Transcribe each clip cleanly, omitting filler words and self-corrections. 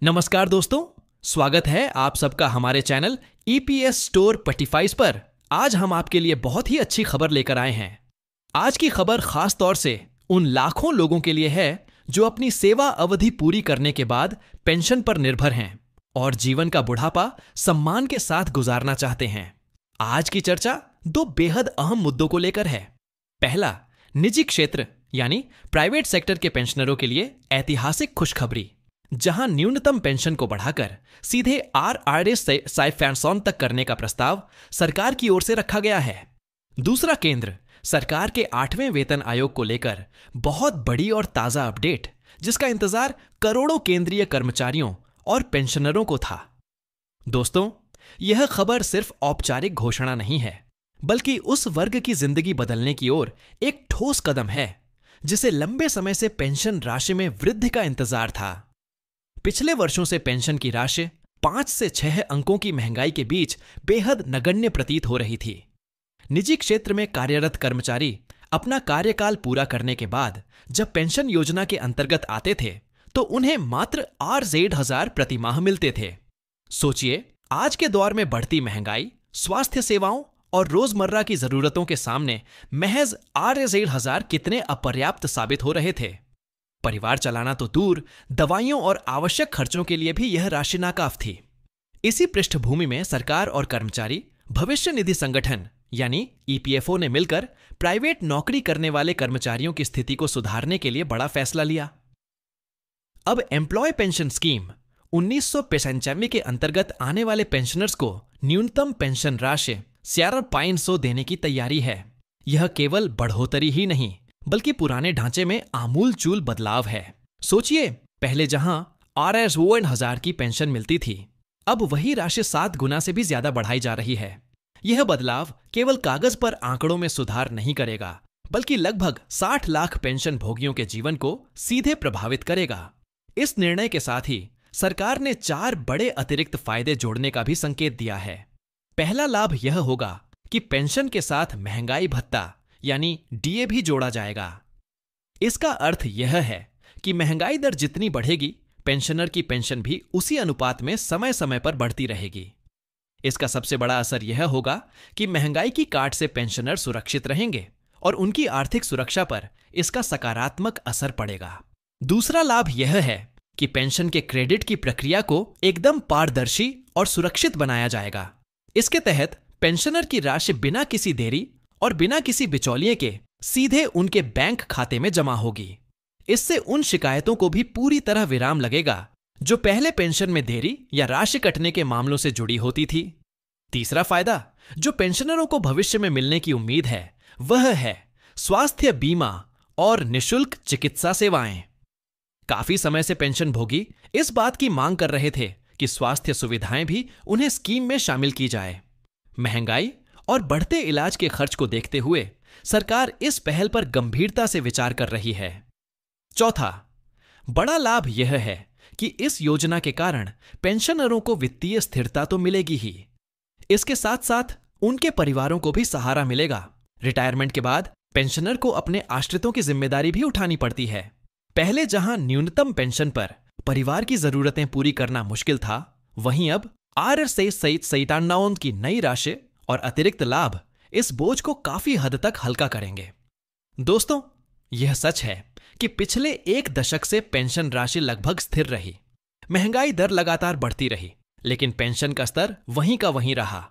नमस्कार दोस्तों, स्वागत है आप सबका हमारे चैनल ईपीएस स्टोर पटिफाइज पर। आज हम आपके लिए बहुत ही अच्छी खबर लेकर आए हैं। आज की खबर खास तौर से उन लाखों लोगों के लिए है जो अपनी सेवा अवधि पूरी करने के बाद पेंशन पर निर्भर हैं और जीवन का बुढ़ापा सम्मान के साथ गुजारना चाहते हैं। आज की चर्चा दो बेहद अहम मुद्दों को लेकर है। पहला, निजी क्षेत्र यानी प्राइवेट सेक्टर के पेंशनरों के लिए ऐतिहासिक खुशखबरी, जहां न्यूनतम पेंशन को बढ़ाकर सीधे आरआरएस साइफैंसॉन तक करने का प्रस्ताव सरकार की ओर से रखा गया है। दूसरा केंद्र, सरकार के 8वें वेतन आयोग को लेकर बहुत बड़ी और ताजा अपडेट, जिसका इंतजार करोड़ों केंद्रीय कर्मचारियों और पेंशनरों को था। दोस्तों, यह खबर सिर्फ औपचारिक घोषणा नहीं है, बल्कि उस वर्ग की जिंदगी बदलने की ओर एक ठोस कदम है जिसे लंबे समय से पेंशन राशि में वृद्धि का इंतजार था। पिछले वर्षों से पेंशन की राशि 5 से 6 अंकों की महंगाई के बीच बेहद नगण्य प्रतीत हो रही थी। निजी क्षेत्र में कार्यरत कर्मचारी अपना कार्यकाल पूरा करने के बाद जब पेंशन योजना के अंतर्गत आते थे तो उन्हें मात्र RZ1000 प्रति माह मिलते थे। सोचिए, आज के दौर में बढ़ती महंगाई, स्वास्थ्य सेवाओं और रोजमर्रा की जरूरतों के सामने महज RZ1000 कितने अपर्याप्त साबित हो रहे थे। परिवार चलाना तो दूर, दवाइयों और आवश्यक खर्चों के लिए भी यह राशि नाकाफ थी। इसी पृष्ठभूमि में सरकार और कर्मचारी भविष्य निधि संगठन यानी ईपीएफओ ने मिलकर प्राइवेट नौकरी करने वाले कर्मचारियों की स्थिति को सुधारने के लिए बड़ा फैसला लिया। अब एम्प्लॉय पेंशन स्कीम 1995 के अंतर्गत आने वाले पेंशनर्स को न्यूनतम पेंशन राशि 1500 देने की तैयारी है। यह केवल बढ़ोतरी ही नहीं, बल्कि पुराने ढांचे में आमूल चूल बदलाव है। सोचिए, पहले जहां RS1000 की पेंशन मिलती थी, अब वही राशि 7 गुना से भी ज्यादा बढ़ाई जा रही है। यह बदलाव केवल कागज पर आंकड़ों में सुधार नहीं करेगा, बल्कि लगभग 60 लाख पेंशन भोगियों के जीवन को सीधे प्रभावित करेगा। इस निर्णय के साथ ही सरकार ने 4 बड़े अतिरिक्त फायदे जोड़ने का भी संकेत दिया है। पहला लाभ यह होगा कि पेंशन के साथ महंगाई भत्ता यानी डीए भी जोड़ा जाएगा। इसका अर्थ यह है कि महंगाई दर जितनी बढ़ेगी, पेंशनर की पेंशन भी उसी अनुपात में समय समय पर बढ़ती रहेगी। इसका सबसे बड़ा असर यह होगा कि महंगाई की काट से पेंशनर सुरक्षित रहेंगे और उनकी आर्थिक सुरक्षा पर इसका सकारात्मक असर पड़ेगा। दूसरा लाभ यह है कि पेंशन के क्रेडिट की प्रक्रिया को एकदम पारदर्शी और सुरक्षित बनाया जाएगा। इसके तहत पेंशनर की राशि बिना किसी देरी और बिना किसी बिचौलिए के सीधे उनके बैंक खाते में जमा होगी। इससे उन शिकायतों को भी पूरी तरह विराम लगेगा जो पहले पेंशन में देरी या राशि कटने के मामलों से जुड़ी होती थी। तीसरा फायदा जो पेंशनरों को भविष्य में मिलने की उम्मीद है, वह है स्वास्थ्य बीमा और निःशुल्क चिकित्सा सेवाएं। काफी समय से पेंशन भोगी इस बात की मांग कर रहे थे कि स्वास्थ्य सुविधाएं भी उन्हें स्कीम में शामिल की जाए। महंगाई और बढ़ते इलाज के खर्च को देखते हुए सरकार इस पहल पर गंभीरता से विचार कर रही है। चौथा बड़ा लाभ यह है कि इस योजना के कारण पेंशनरों को वित्तीय स्थिरता तो मिलेगी ही, इसके साथ साथ उनके परिवारों को भी सहारा मिलेगा। रिटायरमेंट के बाद पेंशनर को अपने आश्रितों की जिम्मेदारी भी उठानी पड़ती है। पहले जहां न्यूनतम पेंशन पर परिवार की जरूरतें पूरी करना मुश्किल था, वहीं अब RS97 की नई राशि और अतिरिक्त लाभ इस बोझ को काफी हद तक हल्का करेंगे। दोस्तों, यह सच है कि पिछले 1 दशक से पेंशन राशि लगभग स्थिर रही। महंगाई दर लगातार बढ़ती रही, लेकिन पेंशन का स्तर वहीं का वहीं रहा।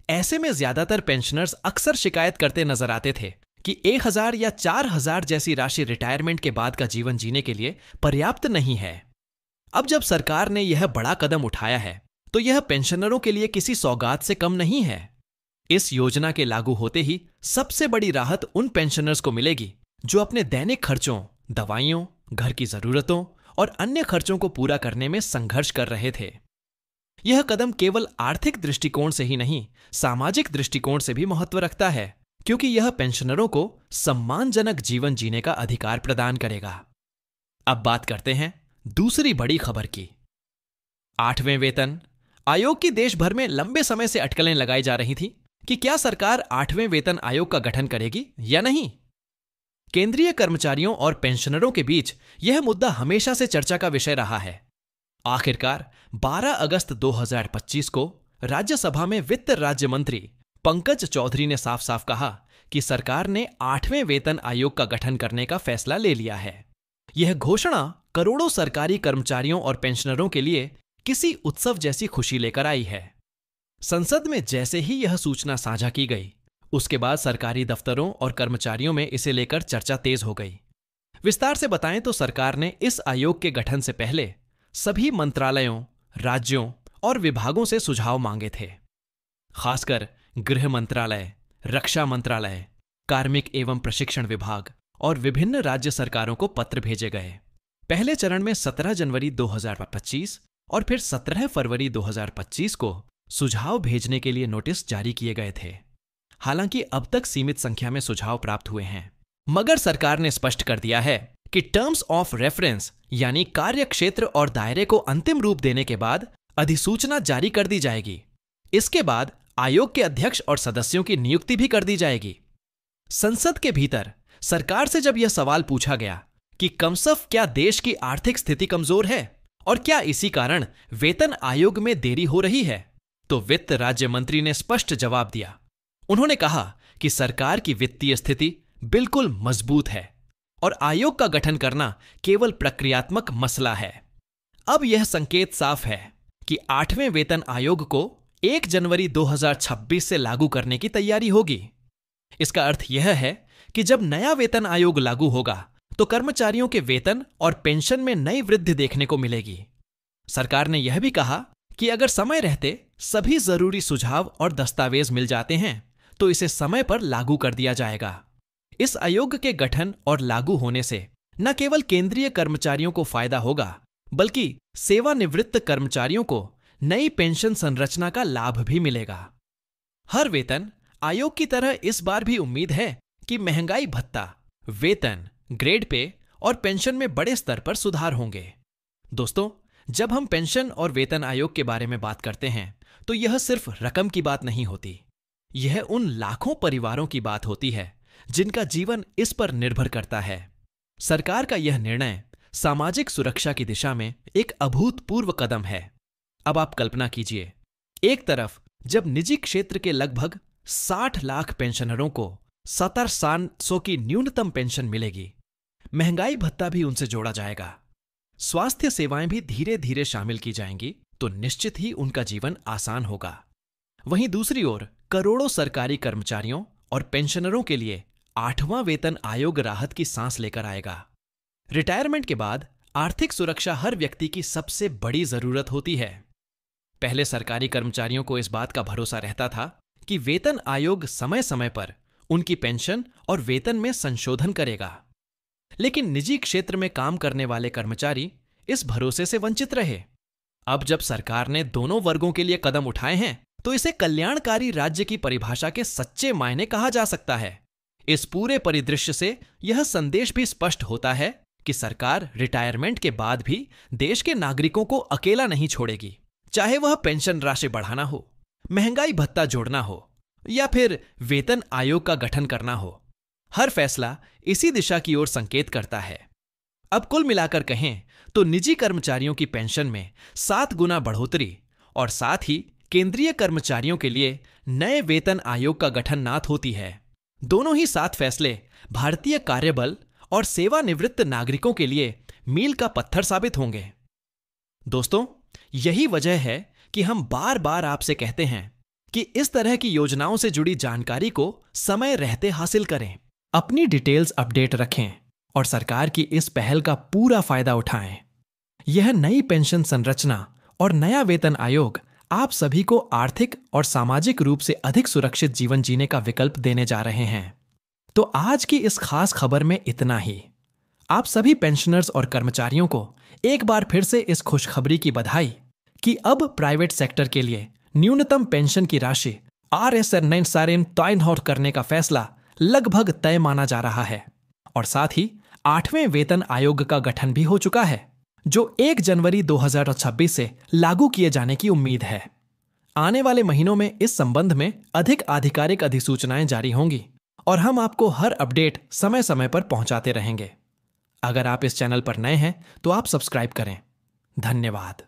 ऐसे में ज्यादातर पेंशनर्स अक्सर शिकायत करते नजर आते थे कि 1000 या 4000 जैसी राशि रिटायरमेंट के बाद का जीवन जीने के लिए पर्याप्त नहीं है। अब जब सरकार ने यह बड़ा कदम उठाया है, तो यह पेंशनरों के लिए किसी सौगात से कम नहीं है। इस योजना के लागू होते ही सबसे बड़ी राहत उन पेंशनर्स को मिलेगी जो अपने दैनिक खर्चों, दवाइयों, घर की जरूरतों और अन्य खर्चों को पूरा करने में संघर्ष कर रहे थे। यह कदम केवल आर्थिक दृष्टिकोण से ही नहीं, सामाजिक दृष्टिकोण से भी महत्व रखता है, क्योंकि यह पेंशनरों को सम्मानजनक जीवन जीने का अधिकार प्रदान करेगा। अब बात करते हैं दूसरी बड़ी खबर की। 8वें वेतन आयोग की देश भर में लंबे समय से अटकलें लगाई जा रही थी कि क्या सरकार 8वें वेतन आयोग का गठन करेगी या नहीं। केंद्रीय कर्मचारियों और पेंशनरों के बीच यह मुद्दा हमेशा से चर्चा का विषय रहा है। आखिरकार 12 अगस्त 2025 को राज्यसभा में वित्त राज्य मंत्री पंकज चौधरी ने साफ साफ कहा कि सरकार ने 8वें वेतन आयोग का गठन करने का फैसला ले लिया है। यह घोषणा करोड़ों सरकारी कर्मचारियों और पेंशनरों के लिए किसी उत्सव जैसी खुशी लेकर आई है। संसद में जैसे ही यह सूचना साझा की गई, उसके बाद सरकारी दफ्तरों और कर्मचारियों में इसे लेकर चर्चा तेज हो गई। विस्तार से बताएं तो सरकार ने इस आयोग के गठन से पहले सभी मंत्रालयों, राज्यों और विभागों से सुझाव मांगे थे। खासकर गृह मंत्रालय, रक्षा मंत्रालय, कार्मिक एवं प्रशिक्षण विभाग और विभिन्न राज्य सरकारों को पत्र भेजे गए। पहले चरण में 17 जनवरी 2025 और फिर 17 फरवरी 2025 को सुझाव भेजने के लिए नोटिस जारी किए गए थे। हालांकि अब तक सीमित संख्या में सुझाव प्राप्त हुए हैं, मगर सरकार ने स्पष्ट कर दिया है कि टर्म्स ऑफ रेफरेंस यानी कार्य क्षेत्र और दायरे को अंतिम रूप देने के बाद अधिसूचना जारी कर दी जाएगी। इसके बाद आयोग के अध्यक्ष और सदस्यों की नियुक्ति भी कर दी जाएगी। संसद के भीतर सरकार से जब यह सवाल पूछा गया कि कमसफ क्या देश की आर्थिक स्थिति कमजोर है और क्या इसी कारण वेतन आयोग में देरी हो रही है, तो वित्त राज्य मंत्री ने स्पष्ट जवाब दिया। उन्होंने कहा कि सरकार की वित्तीय स्थिति बिल्कुल मजबूत है और आयोग का गठन करना केवल प्रक्रियात्मक मसला है। अब यह संकेत साफ है कि 8वें वेतन आयोग को 1 जनवरी 2026 से लागू करने की तैयारी होगी। इसका अर्थ यह है कि जब नया वेतन आयोग लागू होगा तो कर्मचारियों के वेतन और पेंशन में नई वृद्धि देखने को मिलेगी। सरकार ने यह भी कहा कि अगर समय रहते सभी जरूरी सुझाव और दस्तावेज मिल जाते हैं तो इसे समय पर लागू कर दिया जाएगा। इस आयोग के गठन और लागू होने से न केवल केंद्रीय कर्मचारियों को फायदा होगा, बल्कि सेवानिवृत्त कर्मचारियों को नई पेंशन संरचना का लाभ भी मिलेगा। हर वेतन आयोग की तरह इस बार भी उम्मीद है कि महंगाई भत्ता, वेतन, ग्रेड पे और पेंशन में बड़े स्तर पर सुधार होंगे। दोस्तों, जब हम पेंशन और वेतन आयोग के बारे में बात करते हैं तो यह सिर्फ रकम की बात नहीं होती। यह उन लाखों परिवारों की बात होती है जिनका जीवन इस पर निर्भर करता है। सरकार का यह निर्णय सामाजिक सुरक्षा की दिशा में एक अभूतपूर्व कदम है। अब आप कल्पना कीजिए, एक तरफ जब निजी क्षेत्र के लगभग 60 लाख पेंशनरों को 1700 की न्यूनतम पेंशन मिलेगी, महंगाई भत्ता भी उनसे जोड़ा जाएगा, स्वास्थ्य सेवाएं भी धीरे धीरे शामिल की जाएंगी, तो निश्चित ही उनका जीवन आसान होगा। वहीं दूसरी ओर करोड़ों सरकारी कर्मचारियों और पेंशनरों के लिए 8वां वेतन आयोग राहत की सांस लेकर आएगा। रिटायरमेंट के बाद आर्थिक सुरक्षा हर व्यक्ति की सबसे बड़ी जरूरत होती है। पहले सरकारी कर्मचारियों को इस बात का भरोसा रहता था कि वेतन आयोग समय समय पर उनकी पेंशन और वेतन में संशोधन करेगा, लेकिन निजी क्षेत्र में काम करने वाले कर्मचारी इस भरोसे से वंचित रहे। अब जब सरकार ने दोनों वर्गों के लिए कदम उठाए हैं तो इसे कल्याणकारी राज्य की परिभाषा के सच्चे मायने कहा जा सकता है। इस पूरे परिदृश्य से यह संदेश भी स्पष्ट होता है कि सरकार रिटायरमेंट के बाद भी देश के नागरिकों को अकेला नहीं छोड़ेगी, चाहे वह पेंशन राशि बढ़ाना हो, महंगाई भत्ता जोड़ना हो या फिर वेतन आयोग का गठन करना हो। हर फैसला इसी दिशा की ओर संकेत करता है। अब कुल मिलाकर कहें तो निजी कर्मचारियों की पेंशन में 7 गुना बढ़ोतरी और साथ ही केंद्रीय कर्मचारियों के लिए नए वेतन आयोग का गठन नात होती है। दोनों ही 7 फैसले भारतीय कार्यबल और सेवानिवृत्त नागरिकों के लिए मील का पत्थर साबित होंगे। दोस्तों, यही वजह है कि हम बार बार आपसे कहते हैं कि इस तरह की योजनाओं से जुड़ी जानकारी को समय रहते हासिल करें, अपनी डिटेल्स अपडेट रखें और सरकार की इस पहल का पूरा फायदा उठाएं। यह नई पेंशन संरचना और नया वेतन आयोग आप सभी को आर्थिक और सामाजिक रूप से अधिक सुरक्षित जीवन जीने का विकल्प देने जा रहे हैं। तो आज की इस खास खबर में इतना ही। आप सभी पेंशनर्स और कर्मचारियों को एक बार फिर से इस खुशखबरी की बधाई कि अब प्राइवेट सेक्टर के लिए न्यूनतम पेंशन की राशि RSN तय करने का फैसला लगभग तय माना जा रहा है और साथ ही 8वें वेतन आयोग का गठन भी हो चुका है, जो 1 जनवरी 2026 से लागू किए जाने की उम्मीद है। आने वाले महीनों में इस संबंध में अधिक आधिकारिक अधिसूचनाएं जारी होंगी और हम आपको हर अपडेट समय समय पर पहुंचाते रहेंगे। अगर आप इस चैनल पर नए हैं तो आप सब्सक्राइब करें। धन्यवाद।